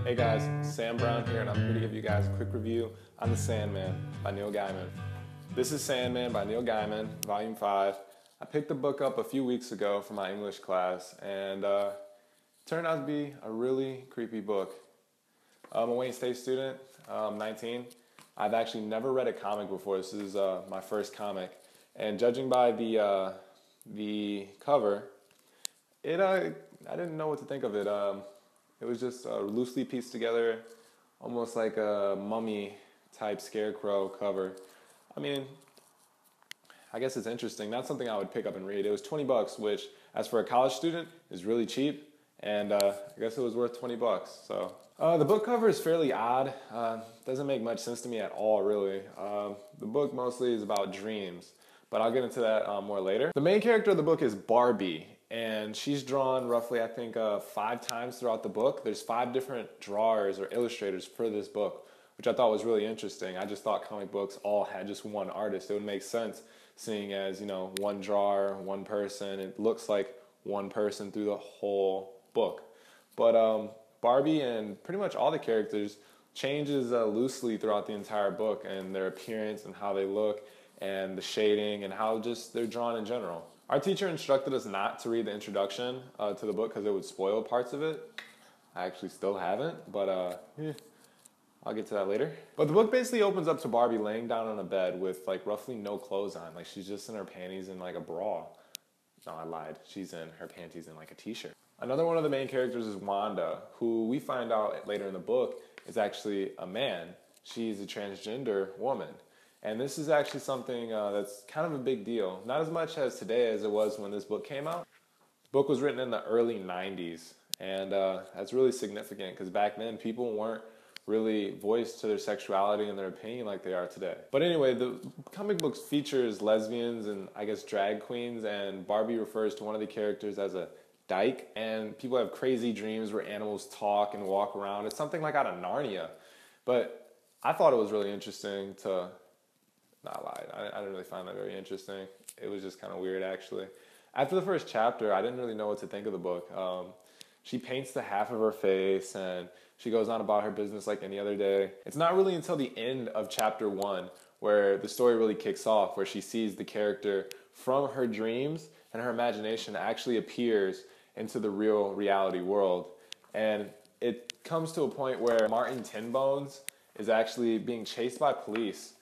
Hey guys, Sam Brown here, and I'm here to give you guys a quick review on The Sandman by Neil Gaiman. This is Sandman by Neil Gaiman, Volume 5. I picked the book up a few weeks ago for my English class, and it turned out to be a really creepy book. I'm a Wayne State student, I'm 19. I've actually never read a comic before. This is my first comic, and judging by the cover, I didn't know what to think of it. It was just loosely pieced together, almost like a mummy type scarecrow cover. I mean, I guess it's interesting. Not something I would pick up and read. It was 20 bucks, which, as for a college student, is really cheap. And I guess it was worth 20 bucks. So the book cover is fairly odd. Doesn't make much sense to me at all, really. The book mostly is about dreams, but I'll get into that more later. The main character of the book is Barbie. And she's drawn roughly, I think, 5 times throughout the book. There's 5 different drawers or illustrators for this book, which I thought was really interesting. I just thought comic books all had just one artist. It would make sense, seeing as, one drawer, one person. It looks like one person through the whole book. But Barbie and pretty much all the characters changes loosely throughout the entire book, and their appearance and how they look and the shading and how just they're drawn in general. Our teacher instructed us not to read the introduction to the book because it would spoil parts of it. I actually still haven't, but I'll get to that later. But the book basically opens up to Barbie laying down on a bed with like roughly no clothes on. Like she's just in her panties and like a bra. No, I lied. She's in her panties and like a t-shirt. Another one of the main characters is Wanda, who we find out later in the book is actually a man. She's a transgender woman. And this is actually something that's kind of a big deal. Not as much as today as it was when this book came out. The book was written in the early 90s, and that's really significant because back then people weren't really voiced to their sexuality and their opinion like they are today. But anyway, the comic book features lesbians and I guess drag queens, and Barbie refers to one of the characters as a dyke, and people have crazy dreams where animals talk and walk around. It's something like out of Narnia. But I thought it was really interesting to... Not lied. I didn't really find that very interesting. It was just kind of weird, actually. After the first chapter, I didn't really know what to think of the book. She paints the half of her face, and she goes on about her business like any other day. It's not really until the end of chapter 1 where the story really kicks off, where she sees the character from her dreams, and her imagination actually appears into the real reality world. And it comes to a point where Martin Tinbones is actually being chased by police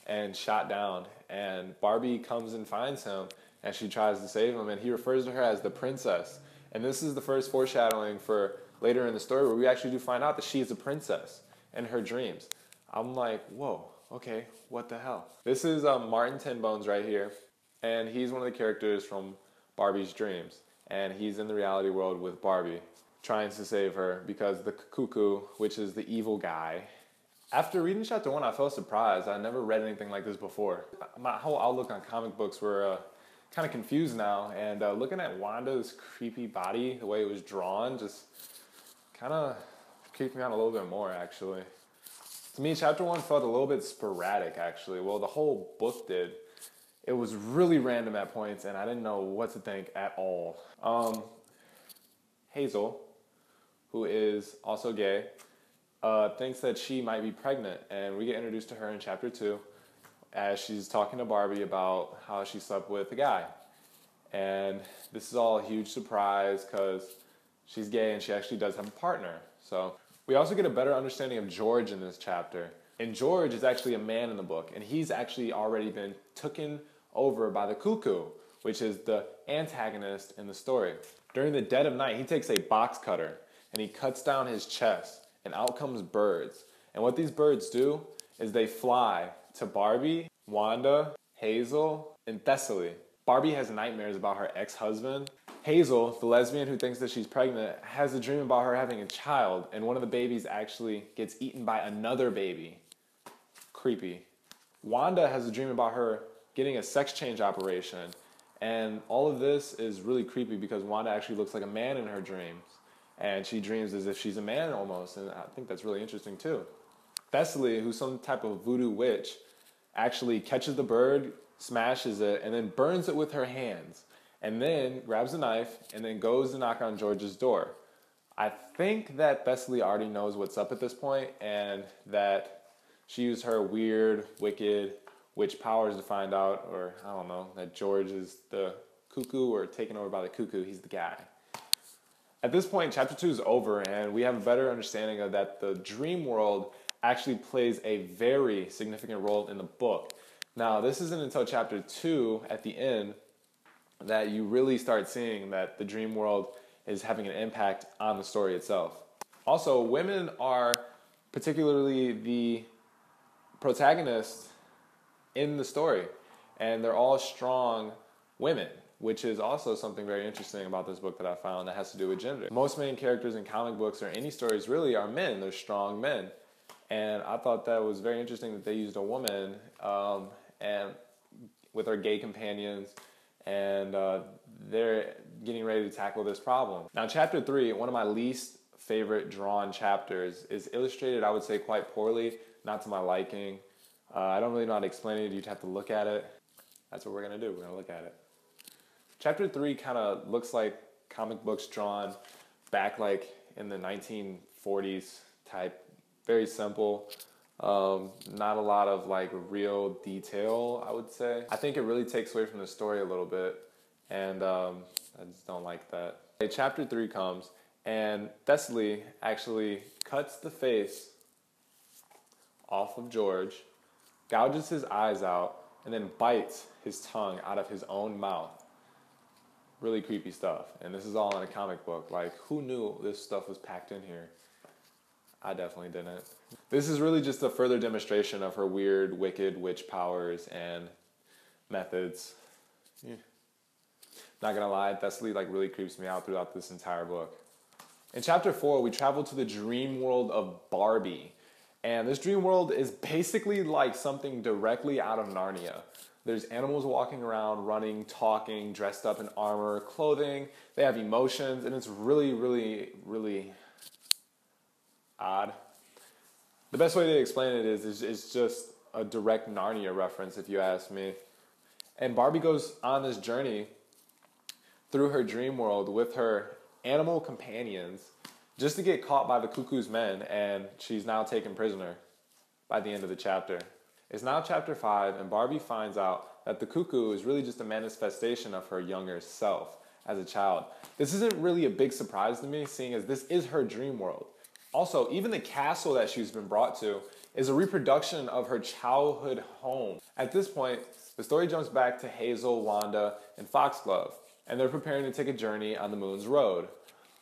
and shot down, and Barbie comes and finds him, and she tries to save him, and he refers to her as the princess. And this is the first foreshadowing for later in the story where we actually do find out that she is a princess in her dreams. I'm like, whoa, okay, what the hell? This is Martin Tinbones right here, and he's one of the characters from Barbie's dreams, and he's in the reality world with Barbie, trying to save her because the cuckoo, which is the evil guy. After reading chapter 1, I felt surprised. I never read anything like this before. My whole outlook on comic books were kind of confused now, and looking at Wanda's creepy body, the way it was drawn, just kind of creeped me out a little bit more, actually. To me, chapter 1 felt a little bit sporadic, actually. Well, the whole book did. It was really random at points, and I didn't know what to think at all. Hazel, who is also gay, thinks that she might be pregnant, and we get introduced to her in chapter 2 as she's talking to Barbie about how she slept with a guy. And this is all a huge surprise because she's gay and she actually does have a partner. So we also get a better understanding of George in this chapter. And George is actually a man in the book, and he's actually already been taken over by the cuckoo, which is the antagonist in the story. During the dead of night, he takes a box cutter and he cuts down his chest, and out comes birds. And what these birds do is they fly to Barbie, Wanda, Hazel, and Thessaly. Barbie has nightmares about her ex-husband. Hazel, the lesbian who thinks that she's pregnant, has a dream about her having a child, and one of the babies actually gets eaten by another baby. Creepy. Wanda has a dream about her getting a sex change operation, and all of this is really creepy because Wanda actually looks like a man in her dreams. And she dreams as if she's a man almost, and I think that's really interesting too. Thessaly, who's some type of voodoo witch, actually catches the bird, smashes it, and then burns it with her hands, and then grabs a knife and then goes to knock on George's door. I think that Thessaly already knows what's up at this point, and that she used her weird, wicked witch powers to find out, or I don't know, that George is the cuckoo or taken over by the cuckoo. He's the guy. At this point, chapter 2 is over, and we have a better understanding of that the dream world actually plays a very significant role in the book. Now, this isn't until chapter 2 at the end that you really start seeing that the dream world is having an impact on the story itself. Also, women are particularly the protagonists in the story, and they're all strong women, which is also something very interesting about this book that I found that has to do with gender. Most main characters in comic books or any stories really are men. They're strong men. And I thought that was very interesting that they used a woman and with her gay companions, and they're getting ready to tackle this problem. Now, chapter 3, one of my least favorite drawn chapters, is illustrated, I would say, quite poorly, not to my liking. I don't really know how to explain it. You'd have to look at it. That's what we're going to do. We're going to look at it. Chapter 3 kind of looks like comic books drawn back like in the 1940s type. Very simple. Not a lot of like real detail, I would say. I think it really takes away from the story a little bit, and I just don't like that. Okay, chapter 3 comes, and Thessaly actually cuts the face off of George, gouges his eyes out, and then bites his tongue out of his own mouth. Really creepy stuff. And this is all in a comic book. Like, who knew this stuff was packed in here? I definitely didn't. This is really just a further demonstration of her weird, wicked witch powers and methods. Yeah. Not gonna lie, Thessaly like really creeps me out throughout this entire book. In chapter 4, we travel to the dream world of Barbie. And this dream world is basically like something directly out of Narnia. There's animals walking around, running, talking, dressed up in armor, clothing. They have emotions, and it's really, really, really odd. The best way to explain it is it's just a direct Narnia reference, if you ask me. And Barbie goes on this journey through her dream world with her animal companions just to get caught by the cuckoo's men, and she's now taken prisoner by the end of the chapter. It's now chapter 5, and Barbie finds out that the cuckoo is really just a manifestation of her younger self as a child. This isn't really a big surprise to me, seeing as this is her dream world. Also, even the castle that she's been brought to is a reproduction of her childhood home. At this point, the story jumps back to Hazel, Wanda, and Foxglove, and they're preparing to take a journey on the moon's road.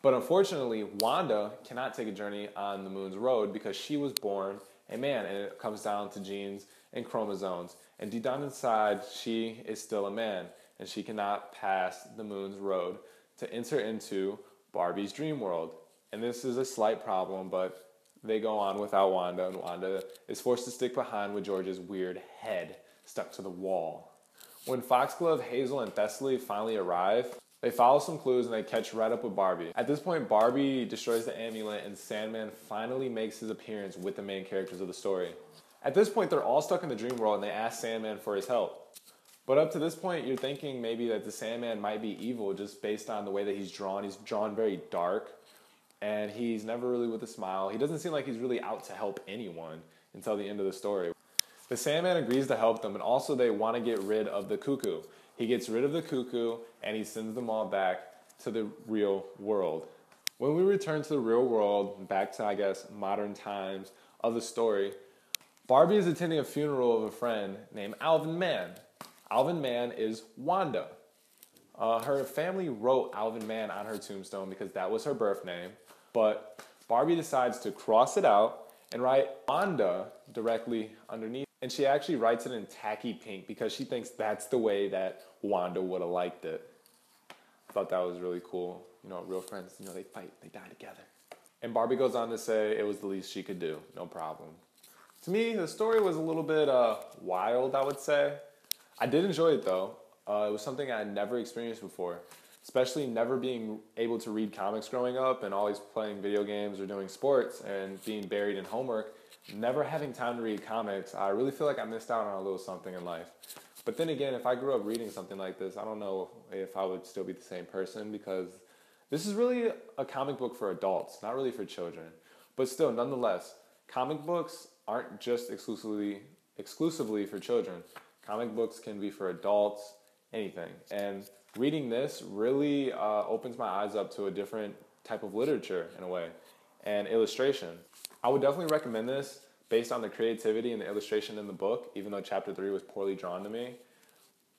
But unfortunately, Wanda cannot take a journey on the moon's road because she was born a man, and it comes down to genes and chromosomes. And deep down inside, she is still a man, and she cannot pass the moon's road to enter into Barbie's dream world. And this is a slight problem, but they go on without Wanda, and Wanda is forced to stick behind with George's weird head stuck to the wall. When Foxglove, Hazel, and Thessaly finally arrive, they follow some clues and they catch right up with Barbie. At this point, Barbie destroys the amulet, and Sandman finally makes his appearance with the main characters of the story. At this point, they're all stuck in the dream world, and they ask Sandman for his help. But up to this point, you're thinking maybe that the Sandman might be evil just based on the way that he's drawn. He's drawn very dark, and he's never really with a smile. He doesn't seem like he's really out to help anyone until the end of the story. The Sandman agrees to help them, and also they want to get rid of the cuckoo. He gets rid of the cuckoo, and he sends them all back to the real world. When we return to the real world, back to, I guess, modern times of the story, Barbie is attending a funeral of a friend named Alvin Mann. Alvin Mann is Wanda. Her family wrote Alvin Mann on her tombstone because that was her birth name, but Barbie decides to cross it out and write Wanda directly underneath. And she actually writes it in tacky pink because she thinks that's the way that Wanda would have liked it. I thought that was really cool. You know, real friends, you know, they fight, they die together. And Barbie goes on to say it was the least she could do, no problem. To me, the story was a little bit wild, I would say. I did enjoy it though. It was something I had never experienced before, especially never being able to read comics growing up and always playing video games or doing sports and being buried in homework. Never having time to read comics, I really feel like I missed out on a little something in life. But then again, if I grew up reading something like this, I don't know if I would still be the same person, because This is really a comic book for adults, not really for children. But still, nonetheless, comic books aren't just exclusively for children. Comic books can be for adults, anything. And reading this really opens my eyes up to a different type of literature in a way, and illustration. I would definitely recommend this based on the creativity and the illustration in the book, even though chapter 3 was poorly drawn to me.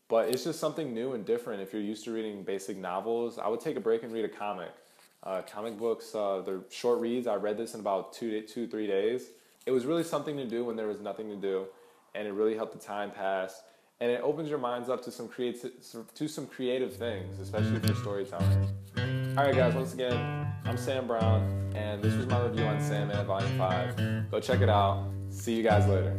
But it's just something new and different. If you're used to reading basic novels, I would take a break and read a comic. Comic books, they're short reads. I read this in about 3 days. It was really something to do when there was nothing to do, and it really helped the time pass. And it opens your minds up to some creative things, especially for storytelling. All right, guys, once again, I'm Sam Brown, and this was my review on Sandman Volume 5. Go check it out. See you guys later.